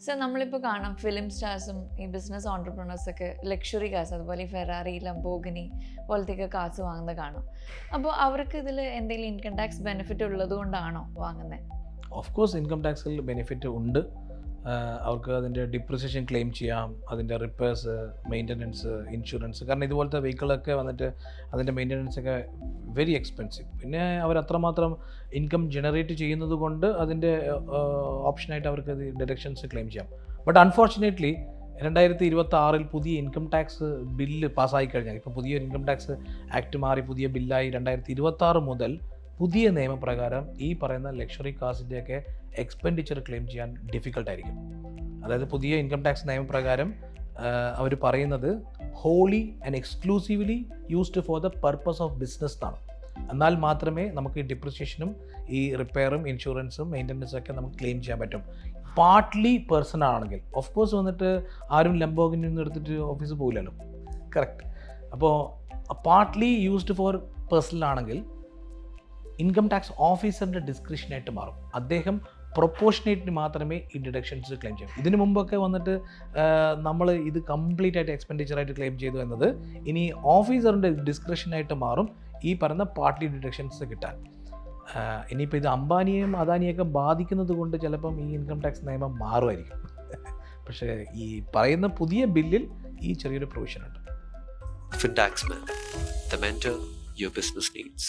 So നമ്മളിപ്പോൾ കാണാം film സ്റ്റാർസും ഈ ബിസിനസ് ഓൺടർപ്രണേഴ്സൊക്കെ ലക്ഷറി കാസ്, അതുപോലെ ഈ ഫെറാറി, ലംബോഗിനി പോലത്തെയൊക്കെ കാസ് വാങ്ങുന്നത് കാണാം. അപ്പോൾ അവർക്ക് ഇതിൽ എന്തെങ്കിലും ഇൻകം ടാക്സ് ബെനിഫിറ്റ് ഉള്ളത് കൊണ്ടാണോ വാങ്ങുന്നത്? ഓഫ് കോഴ്സ് ഇൻകം ടാക്സിൽ ബെനിഫിറ്റ് ഉണ്ട്. അവർക്ക് അതിൻ്റെ ഡിപ്രിസിയേഷൻ ക്ലെയിം ചെയ്യാം, അതിൻ്റെ റിപ്പയർസ്, മെയിൻ്റനൻസ്, ഇൻഷുറൻസ്. കാരണം ഇതുപോലത്തെ വെഹിക്കിളൊക്കെ വന്നിട്ട് അതിൻ്റെ മെയിൻ്റനൻസൊക്കെ വെരി എക്സ്പെൻസീവ്. പിന്നെ അവർ അത്രമാത്രം ഇൻകം ജനറേറ്റ് ചെയ്യുന്നത് കൊണ്ട് അതിൻ്റെ ഓപ്ഷനായിട്ട് അവർക്ക് അത് ഡിഡക്ഷൻസ് ക്ലെയിം ചെയ്യാം. ബട്ട് അൺഫോർച്ചുനേറ്റ്ലി 2026 പുതിയ ഇൻകം ടാക്സ് ബില്ല് പാസ്സായി കഴിഞ്ഞാൽ, ഇപ്പോൾ പുതിയൊരു ഇൻകം ടാക്സ് ആക്ട് മാറി പുതിയ ബില്ലായി 2026 മുതൽ പുതിയ നിയമപ്രകാരം ഈ പറയുന്ന ലക്ഷറി കാസിൻ്റെയൊക്കെ എക്സ്പെൻഡിച്ചർ ക്ലെയിം ചെയ്യാൻ ഡിഫിക്കൽട്ടായിരിക്കും. അതായത് പുതിയ ഇൻകം ടാക്സ് നിയമപ്രകാരം അവർ പറയുന്നത് wholly and exclusively used for the purpose of business എന്നാണ്. എന്നാൽ മാത്രമേ നമുക്ക് ഈ ഡിപ്രിസിയേഷനും ഈ റിപ്പയറും ഇൻഷുറൻസും മെയിൻ്റനൻസും ഒക്കെ നമുക്ക് ക്ലെയിം ചെയ്യാൻ പറ്റും. പാർട്ട്ലി പേഴ്സൺ ആണെങ്കിൽ ഓഫ് കോഴ്സ് വന്നിട്ട് ആരും ലംബോഗിനി ഒന്നും എടുത്തിട്ട് ഓഫീസിൽ പോകില്ലല്ലോ, കറക്റ്റ്. അപ്പോൾ പാർട്ട്ലി യൂസ്ഡ് ഫോർ പേഴ്സണൽ ആണെങ്കിൽ ഇൻകം ടാക്സ് ഓഫീസറിൻ്റെ ഡിസ്ക്രിപ്ഷനായിട്ട് മാറും. അദ്ദേഹം പ്രൊപ്പോർഷനേറ്റിന് മാത്രമേ ഈ ഡിഡക്ഷൻസ് ക്ലെയിം ചെയ്യൂ. ഇതിനു മുമ്പൊക്കെ വന്നിട്ട് നമ്മൾ ഇത് കംപ്ലീറ്റ് ആയിട്ട് എക്സ്പെൻഡിച്ചറായിട്ട് ക്ലെയിം ചെയ്തു എന്നത് ഇനി ഓഫീസറിൻ്റെ ഡിസ്ക്രിപ്ഷനായിട്ട് മാറും ഈ പറയുന്ന പാർട്ട്ലി ഡിഡക്ഷൻസ് കിട്ടാൻ. ഇനിയിപ്പോൾ ഇത് അംബാനിയെയും അദാനിയൊക്കെ ബാധിക്കുന്നത് കൊണ്ട് ചിലപ്പം ഈ ഇൻകം ടാക്സ് നിയമം മാറുമായിരിക്കും. പക്ഷേ ഈ പറയുന്ന പുതിയ ബില്ലിൽ ഈ ചെറിയൊരു പ്രൊവിഷൻ ഉണ്ട്. FinTaxman, the mentor your business needs.